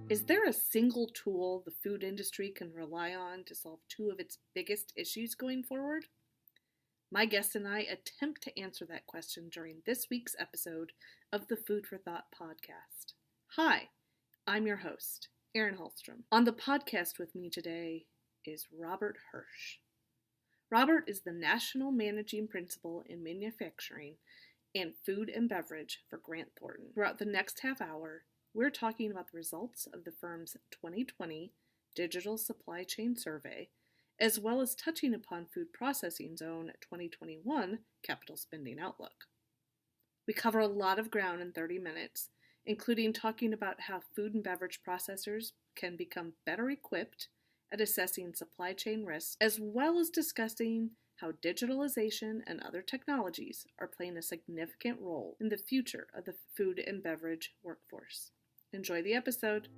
Is there a single tool the food industry can rely on to solve two of its biggest issues going forward? My guest and I attempt to answer that question during this week's episode of the Food for Thought podcast. Hi, I'm your host, Erin Hallstrom. On the podcast with me today is Robert Hirsch. Robert is the National Managing Principal in Manufacturing and Food and Beverage for Grant Thornton. Throughout the next half hour, we're talking about the results of the firm's 2020 Digital Supply Chain Survey, as well as touching upon Food Processing Zone 2021 capital spending outlook. We cover a lot of ground in 30 minutes, including talking about how food and beverage processors can become better equipped at assessing supply chain risks, as well as discussing how digitalization and other technologies are playing a significant role in the future of the food and beverage workforce. Enjoy the episode.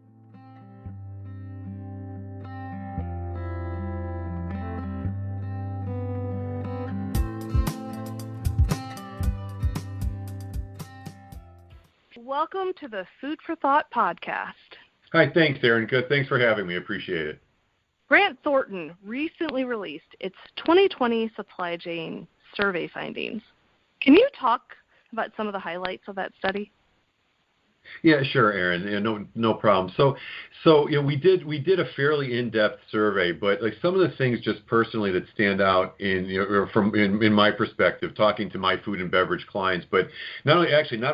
Welcome to the Food for Thought podcast. Hi, thanks, Erin. Good. Thanks for having me. Appreciate it. Grant Thornton recently released its 2020 supply chain survey findings. Can you talk about some of the highlights of that study? Yeah, sure, Erin. No problem. So we did a fairly in-depth survey, but like some of the things just personally that stand out in my perspective, talking to my food and beverage clients, but not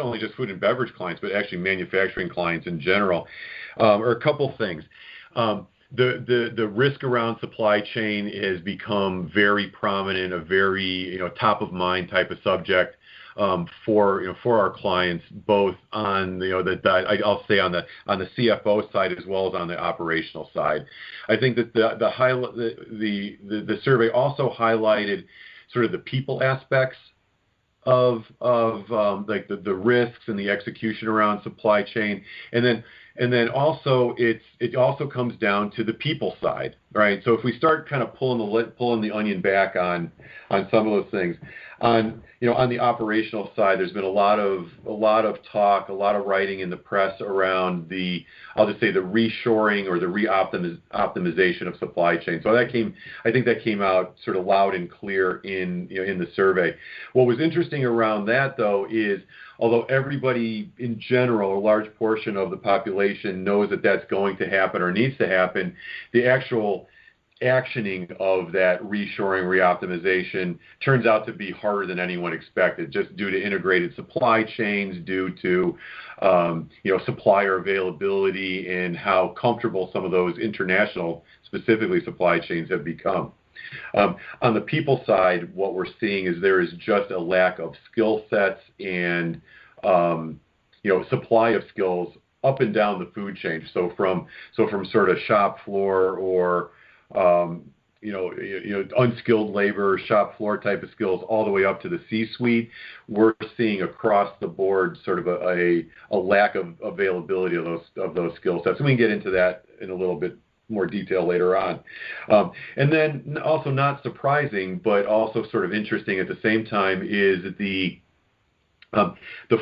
only just food and beverage clients, but actually manufacturing clients in general, are a couple things. The risk around supply chain has become very prominent, a very top of mind type of subject for our clients, both on I'll say on the CFO side as well as on the operational side. I think that the survey also highlighted sort of the people aspects of like the risks and the execution around supply chain, and then also it also comes down to the people side, right? So if we start kind of pulling the onion back on some of those things, on the operational side, there's been a lot of talk, a lot of writing in the press around I'll just say the reshoring or the optimization of supply chain. So I think that came out sort of loud and clear in the survey. What was interesting around that though is, although everybody in general, a large portion of the population knows that that's going to happen or needs to happen, the actual actioning of that reshoring, reoptimization turns out to be harder than anyone expected, just due to integrated supply chains, due to supplier availability and how comfortable some of those international, specifically supply chains, have become. On the people side, what we're seeing is there is just a lack of skill sets and supply of skills up and down the food chain. So from sort of shop floor or unskilled labor, shop floor type of skills, all the way up to the C-suite, we're seeing across the board sort of a lack of availability of those skill sets. And we can get into that in a little bit more detail later on. And then also not surprising, but also sort of interesting at the same time, is the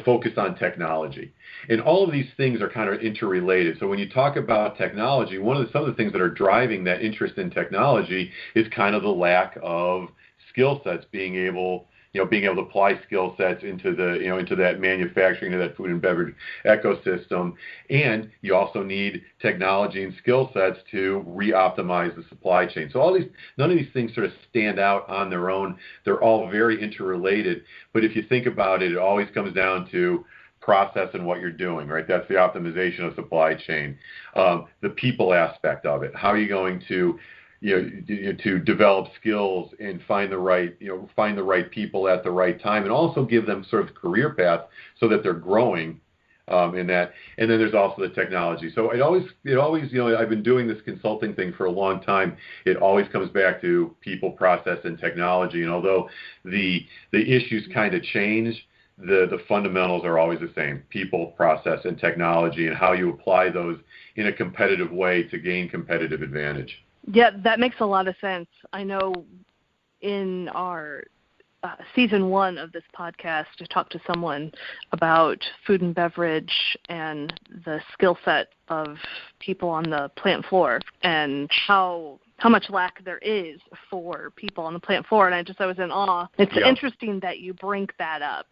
focus on technology. And all of these things are kind of interrelated. So when you talk about technology, some of the things that are driving that interest in technology is kind of the lack of skill sets, being able to apply skill sets into that manufacturing, into that food and beverage ecosystem. And you also need technology and skill sets to re-optimize the supply chain. So none of these things sort of stand out on their own. They're all very interrelated. But if you think about it, it always comes down to process and what you're doing, right? That's the optimization of supply chain. The people aspect of it. How are you going to to develop skills and find the right people at the right time, and also give them sort of career path so that they're growing in that. And then there's also the technology. So it always I've been doing this consulting thing for a long time. It always comes back to people, process, and technology. And although the issues kind of change, the fundamentals are always the same: people, process, and technology, and how you apply those in a competitive way to gain competitive advantage. Yeah, that makes a lot of sense. I know in our season 1 of this podcast, I talked to someone about food and beverage and the skill set of people on the plant floor and how much lack there is for people on the plant floor. And I was in awe. It's interesting that you bring that up.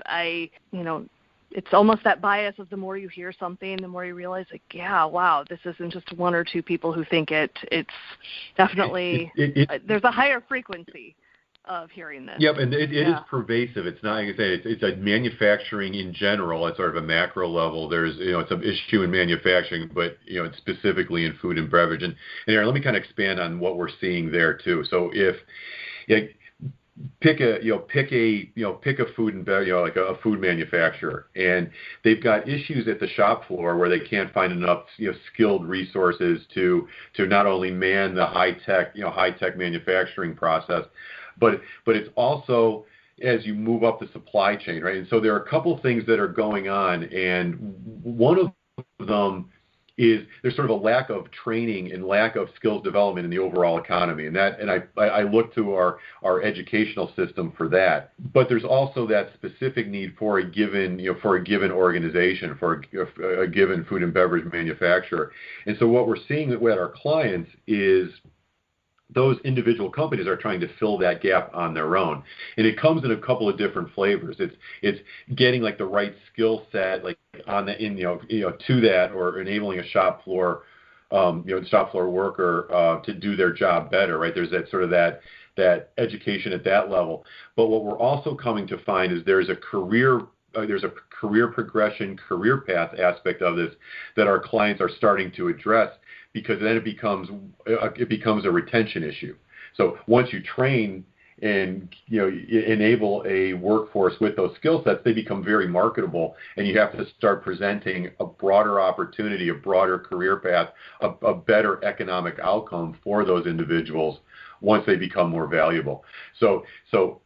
It's almost that bias of the more you hear something, the more you realize, like, yeah, wow, this isn't just one or two people who think it. It's definitely, there's a higher frequency of hearing this. Yep, and it is pervasive. It's not, like I say, it's a manufacturing in general at sort of a macro level. There's, it's an issue in manufacturing, but, it's specifically in food and beverage. And Aaron, let me kind of expand on what we're seeing there too. So if, pick a food and beverage, like a food manufacturer, and they've got issues at the shop floor where they can't find enough, skilled resources to not only man the high tech manufacturing process, but it's also as you move up the supply chain, right? And so there are a couple things that are going on, and one of them is there's sort of a lack of training and lack of skills development in the overall economy, and I look to our educational system for that. But there's also that specific need for a given organization, for a given food and beverage manufacturer. And so what we're seeing with our clients is those individual companies are trying to fill that gap on their own, and it comes in a couple of different flavors. It's getting like the right skill set, like on the to that, or enabling a shop floor worker to do their job better. Right? There's that sort of that education at that level. But what we're also coming to find is there's a career progression, career path aspect of this that our clients are starting to address, because then it becomes a retention issue. So once you train and enable a workforce with those skill sets, they become very marketable, and you have to start presenting a broader opportunity, a broader career path, a better economic outcome for those individuals once they become more valuable. So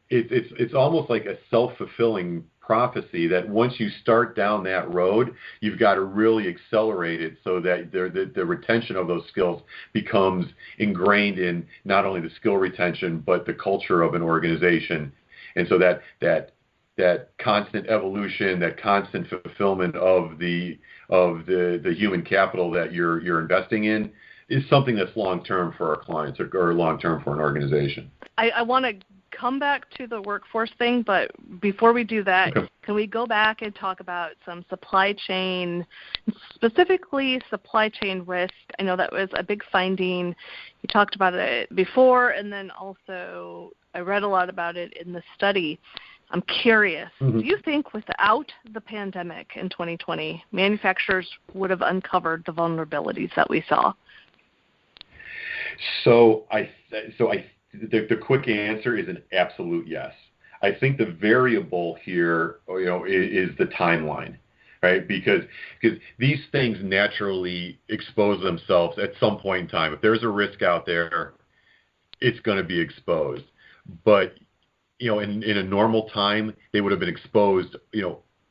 it's almost like a self-fulfilling prophecy that once you start down that road, you've got to really accelerate it so that the retention of those skills becomes ingrained in not only the skill retention, but the culture of an organization. And so that constant evolution, that constant fulfillment of the human capital that you're investing in is something that's long-term for our clients or long-term for an organization. I want to come back to the workforce thing, but before we do that, okay, can we go back and talk about some supply chain, specifically supply chain risk? I know that was a big finding. You talked about it before, and then also I read a lot about it in the study. I'm curious, do you think without the pandemic in 2020, manufacturers would have uncovered the vulnerabilities that we saw? The quick answer is an absolute yes. I think the variable here, is the timeline, right? Because these things naturally expose themselves at some point in time. If there's a risk out there, it's going to be exposed. But in a normal time, they would have been exposed,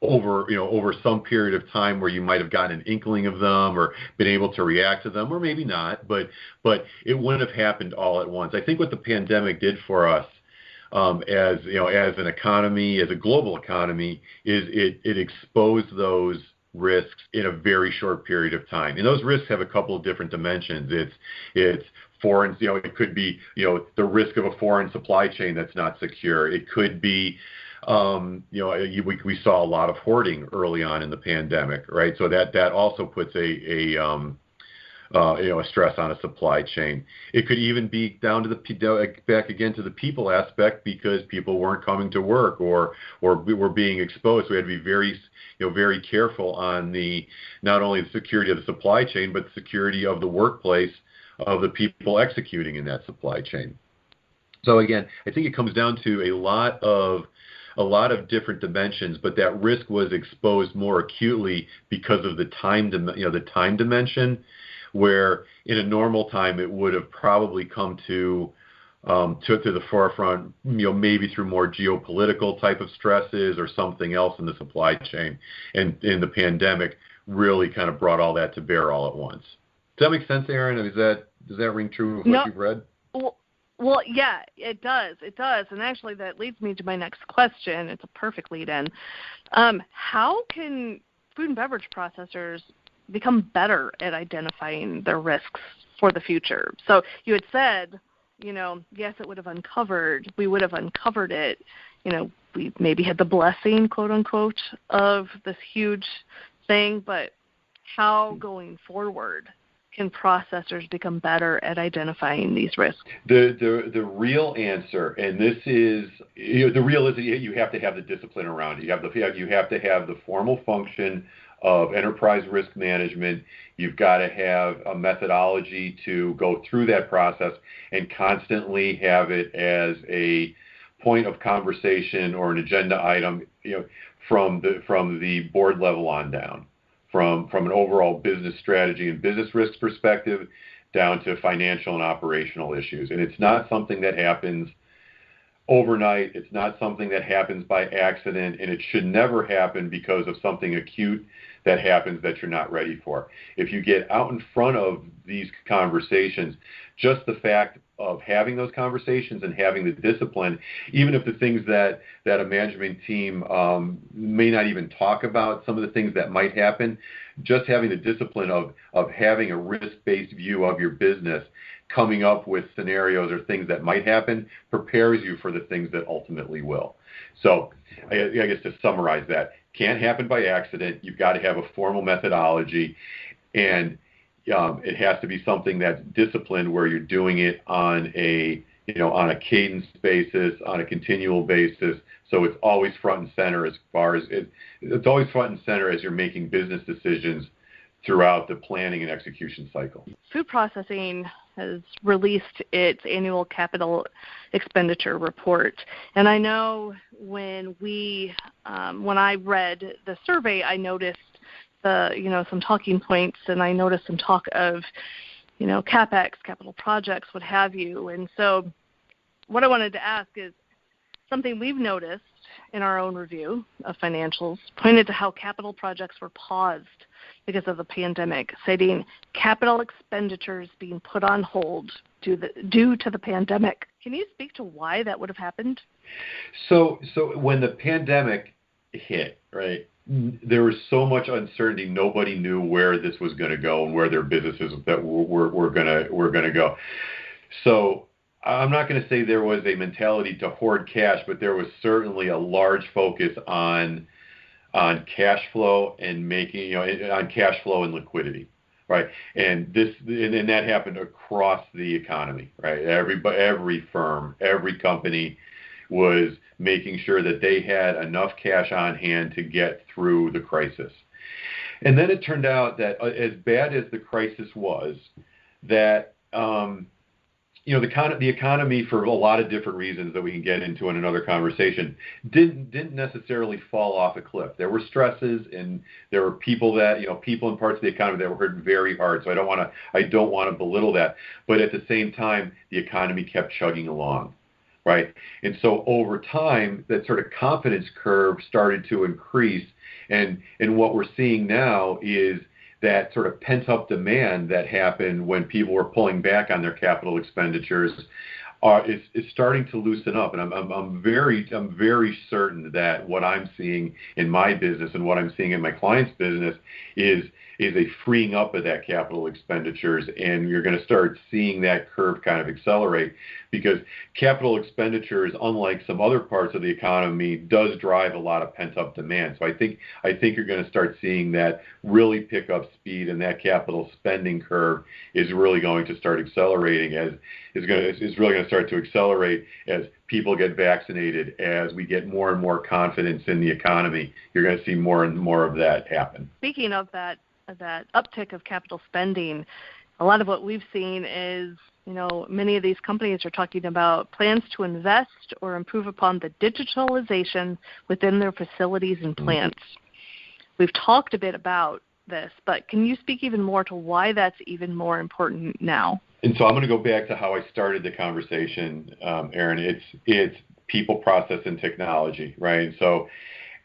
over some period of time where you might have gotten an inkling of them or been able to react to them, or maybe not, but it wouldn't have happened all at once. I think what the pandemic did for us, as an economy, as a global economy, is it exposed those risks in a very short period of time. And those risks have a couple of different dimensions. It's foreign, it could be, the risk of a foreign supply chain that's not secure. It could be, we saw a lot of hoarding early on in the pandemic, right? So that also puts a stress on a supply chain. It could even be down to back again to the people aspect, because people weren't coming to work or were being exposed. So we had to be very careful on not only the security of the supply chain, but the security of the workplace of the people executing in that supply chain. So again, I think it comes down to a lot of different dimensions, but that risk was exposed more acutely because of the time dimension, where in a normal time it would have probably come to the forefront, maybe through more geopolitical type of stresses or something else in the supply chain. And the pandemic really kind of brought all that to bear all at once. Does that make sense, Aaron? Does that ring true with what you've read? Well, Well, yeah, it does. It does. And actually, that leads me to my next question. It's a perfect lead-in. How can food and beverage processors become better at identifying their risks for the future? So you had said, yes, we would have uncovered it. We maybe had the blessing, quote unquote, of this huge thing, but how going forward can processors become better at identifying these risks? The real answer, and this is the real is that you have to have the discipline around it. You have to have the formal function of enterprise risk management. You've got to have a methodology to go through that process and constantly have it as a point of conversation or an agenda item, from the board level on down. From an overall business strategy and business risk perspective down to financial and operational issues. And it's not something that happens overnight. It's not something that happens by accident, and it should never happen because of something acute that happens that you're not ready for. If you get out in front of these conversations, just the fact of having those conversations and having the discipline, even if the things that a management team may not even talk about, some of the things that might happen, just having the discipline of having a risk-based view of your business, coming up with scenarios or things that might happen, prepares you for the things that ultimately will. So I guess to summarize that, can't happen by accident. You've got to have a formal methodology, and it has to be something that's disciplined, where you're doing it on a cadence basis, on a continual basis. So it's always front and center it's always front and center as you're making business decisions throughout the planning and execution cycle. Food processing has released its annual capital expenditure report, and I know when I read the survey, I noticed some talking points, and I noticed some talk of, CapEx, capital projects, what have you. And so what I wanted to ask is something we've noticed in our own review of financials pointed to how capital projects were paused because of the pandemic, citing capital expenditures being put on hold due to the pandemic. Can you speak to why that would have happened? So when the pandemic hit, right, there was so much uncertainty. Nobody knew where this was going to go and where their businesses that were going to go. So I'm not going to say there was a mentality to hoard cash, but there was certainly a large focus on cash flow and on cash flow and liquidity, right? And that happened across the economy, right? Every firm, every company was making sure that they had enough cash on hand to get through the crisis. And then it turned out that as bad as the crisis was, that the economy, for a lot of different reasons that we can get into in another conversation, didn't necessarily fall off a cliff. There were stresses, and there were people in parts of the economy that were hurt very hard. So I don't want to belittle that. But at the same time, the economy kept chugging along, right? And so over time, that sort of confidence curve started to increase, and what we're seeing now is that sort of pent-up demand that happened when people were pulling back on their capital expenditures is starting to loosen up. And I'm very certain that what I'm seeing in my business and what I'm seeing in my client's business is a freeing up of that capital expenditures, and you're going to start seeing that curve kind of accelerate, because capital expenditures, unlike some other parts of the economy, does drive a lot of pent-up demand. So I think you're going to start seeing that really pick up speed, and that capital spending curve is really going to start accelerating is really going to start to accelerate as people get vaccinated, as we get more and more confidence in the economy. You're going to see more and more of that happen. Speaking of that uptick of capital spending, a lot of what we've seen is, many of these companies are talking about plans to invest or improve upon the digitalization within their facilities and plants. We've talked a bit about this, but can you speak even more to why that's even more important now? And so I'm going to go back to how I started the conversation, Erin. It's people, process, and technology, right? So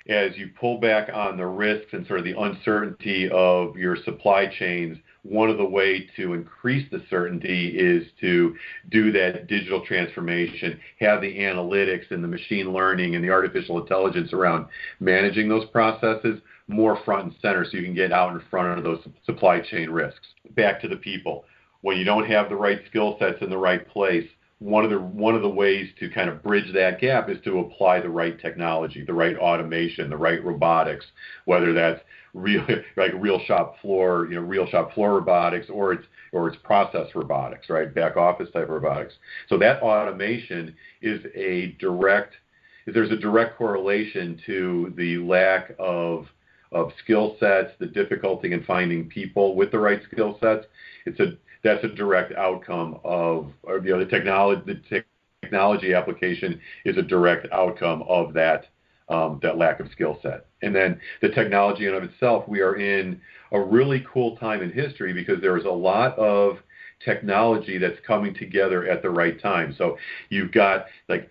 as you pull back on the risks and sort of the uncertainty of your supply chains, one of the ways to increase the certainty is to do that digital transformation, have the analytics and the machine learning and the artificial intelligence around managing those processes more front and center so you can get out in front of those supply chain risks. Back to the people. When you don't have the right skill sets in the right place, one of the ways to kind of bridge that gap is to apply the right technology, the right automation, the right robotics, whether that's real shop floor robotics or it's process robotics, right? Back office type robotics. So that automation is there's a direct correlation to the lack of skill sets, the difficulty in finding people with the right skill sets. That's a direct outcome of the technology application is a direct outcome of that lack of skill set. And then the technology in and of itself, we are in a really cool time in history because there is a lot of technology that's coming together at the right time. So you've got like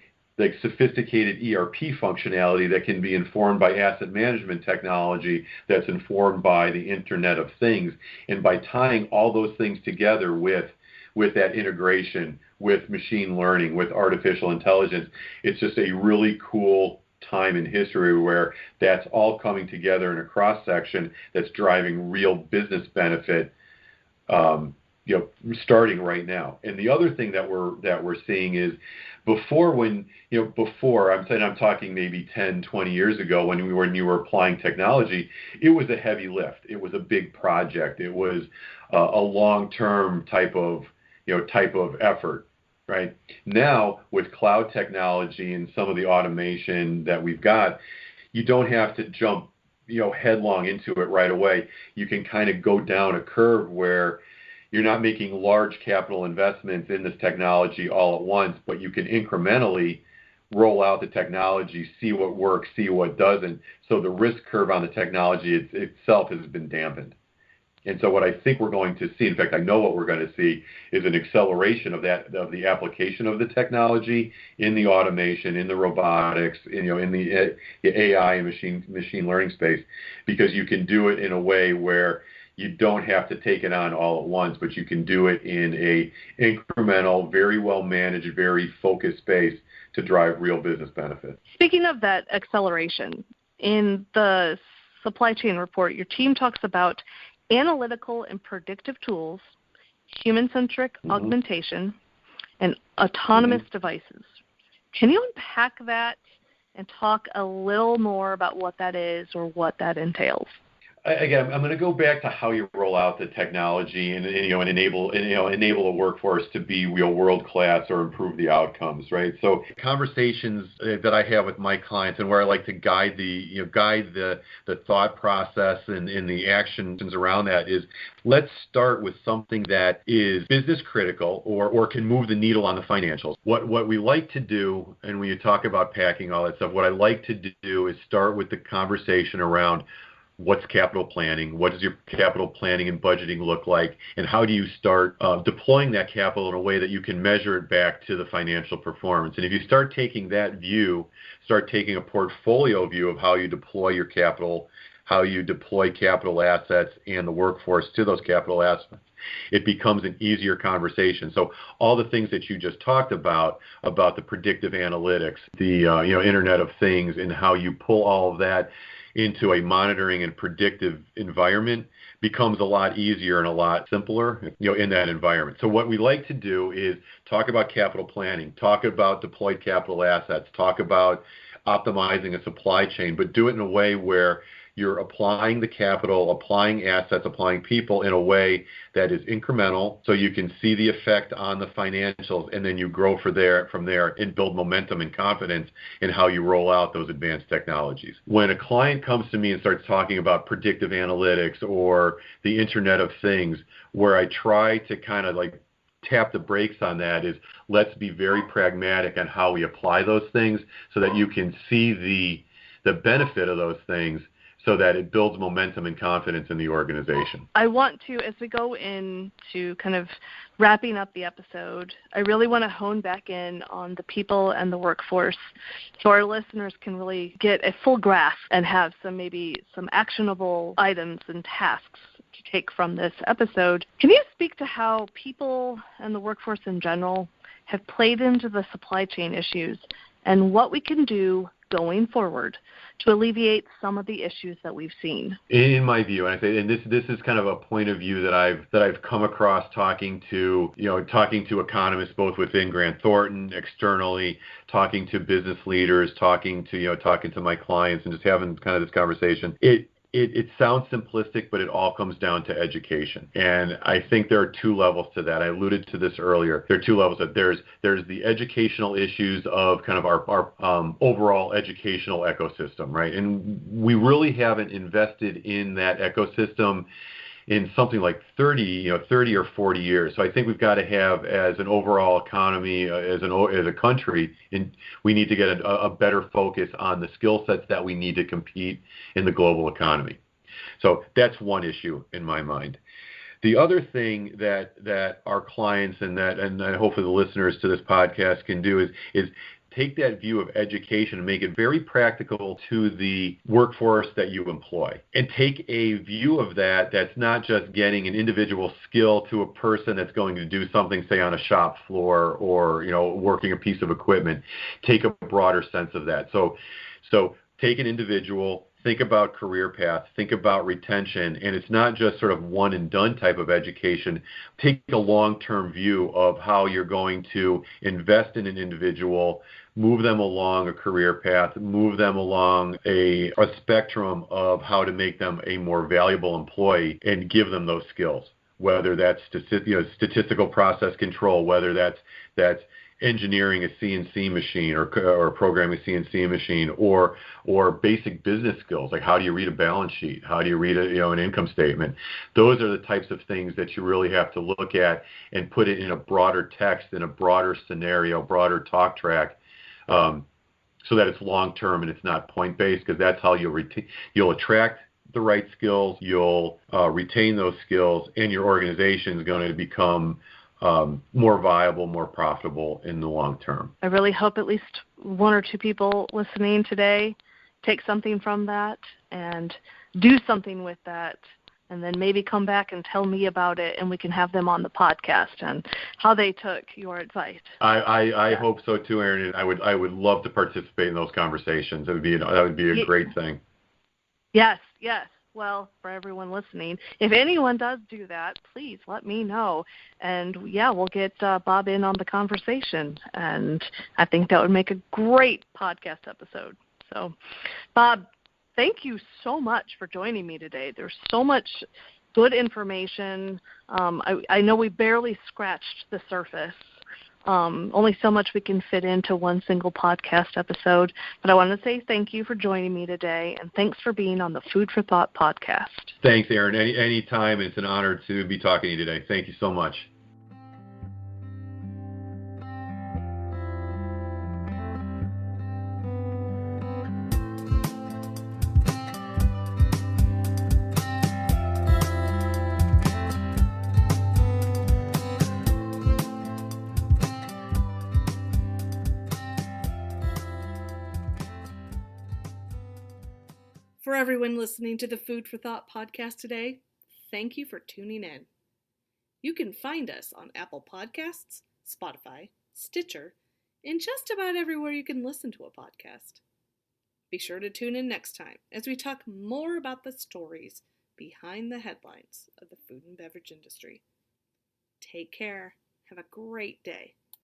sophisticated ERP functionality that can be informed by asset management technology that's informed by the Internet of Things. And by tying all those things together with that integration, with machine learning, with artificial intelligence, it's just a really cool time in history where that's all coming together in a cross-section that's driving real business benefit starting right now. And the other thing that we're seeing is I'm talking maybe 10, 20 years ago when you were applying technology, it was a heavy lift. It was a big project. It was a long-term type of effort, right? Now with cloud technology and some of the automation that we've got, you don't have to jump headlong into it right away. You can kind of go down a curve where you're not making large capital investments in this technology all at once, but you can incrementally roll out the technology, see what works, see what doesn't. So the risk curve on the technology itself has been dampened. And so what I think we're going to see, in fact, I know what we're going to see, is an acceleration of the application of the technology in the automation, in the robotics, in the AI and machine learning space, because you can do it in a way where you don't have to take it on all at once, but you can do it in a incremental, very well managed, very focused space to drive real business benefit. Speaking of that acceleration, in the supply chain report, your team talks about analytical and predictive tools, human-centric augmentation, and autonomous devices. Can you unpack that and talk a little more about what that is or what that entails? Again, I'm going to go back to how you roll out the technology and enable a workforce to be real world class or improve the outcomes, right? So conversations that I have with my clients and where I like to guide the thought process and the actions around that is, let's start with something that is business critical or can move the needle on the financials. What we like to do, and when you talk about packing all that stuff, what I like to do is start with the conversation around what's capital planning, what does your capital planning and budgeting look like, and how do you start deploying that capital in a way that you can measure it back to the financial performance. And if you start taking that view, start taking a portfolio view of how you deploy your capital, how you deploy capital assets and the workforce to those capital assets, it becomes an easier conversation. So all the things that you just talked about the predictive analytics, the Internet of Things, and how you pull all of that into a monitoring and predictive environment becomes a lot easier and a lot simpler, in that environment. So what we like to do is talk about capital planning, talk about deployed capital assets, talk about optimizing a supply chain, but do it in a way where you're applying the capital, applying assets, applying people in a way that is incremental so you can see the effect on the financials, and then you grow from there and build momentum and confidence in how you roll out those advanced technologies. When a client comes to me and starts talking about predictive analytics or the Internet of Things, where I try to kind of like tap the brakes on that is, let's be very pragmatic on how we apply those things so that you can see the benefit of those things, so that it builds momentum and confidence in the organization. I want to, as we go into kind of wrapping up the episode, I really want to hone back in on the people and the workforce so our listeners can really get a full grasp and have maybe some actionable items and tasks to take from this episode. Can you speak to how people and the workforce in general have played into the supply chain issues and what we can do going forward to alleviate some of the issues that we've seen? In my view, and this is kind of a point of view that I've come across talking to economists both within Grant Thornton, externally, talking to business leaders, talking to my clients, and just having kind of this conversation. It sounds simplistic, but it all comes down to education. And I think there are two levels to that. I alluded to this earlier. There are two levels. There's the educational issues of kind of our overall educational ecosystem, right? And we really haven't invested in that ecosystem in something like 30 or 40 years. So I think we've got to have, as an overall economy, as a country, we need to get a better focus on the skill sets that we need to compete in the global economy. So that's one issue in my mind. The other thing that our clients and hopefully the listeners to this podcast can do is take that view of education and make it very practical to the workforce that you employ. And take a view of that's not just getting an individual skill to a person that's going to do something, say, on a shop floor or, working a piece of equipment. Take a broader sense of that. So take an individual, think about career path, think about retention, and it's not just sort of one and done type of education. Take a long-term view of how you're going to invest in an individual, move them along a career path, move them along a spectrum of how to make them a more valuable employee and give them those skills, whether that's statistical process control, whether that's engineering a CNC machine or programming a CNC machine, or basic business skills, like how do you read a balance sheet, how do you read an income statement. Those are the types of things that you really have to look at and put it in a broader text, in a broader scenario, broader talk track, so that it's long term and it's not point based, because that's how you'll attract the right skills, you'll retain those skills, and your organization is going to become more viable, more profitable in the long term. I really hope at least one or two people listening today take something from that and do something with that, and then maybe come back and tell me about it, and we can have them on the podcast and how they took your advice. I hope so too, Erin. And I would love to participate in those conversations. That would be a great thing. Yes. Well, for everyone listening, if anyone does do that, please let me know. And, we'll get Bob in on the conversation. And I think that would make a great podcast episode. So, Bob, thank you so much for joining me today. There's so much good information. I know we barely scratched the surface. Only so much we can fit into one single podcast episode. But I want to say thank you for joining me today, and thanks for being on the Food for Thought podcast. Thanks, Erin. Any time. It's an honor to be talking to you today. Thank you so much. For everyone listening to the Food for Thought podcast today, thank you for tuning in. You can find us on Apple Podcasts, Spotify, Stitcher, and just about everywhere you can listen to a podcast. Be sure to tune in next time as we talk more about the stories behind the headlines of the food and beverage industry. Take care. Have a great day.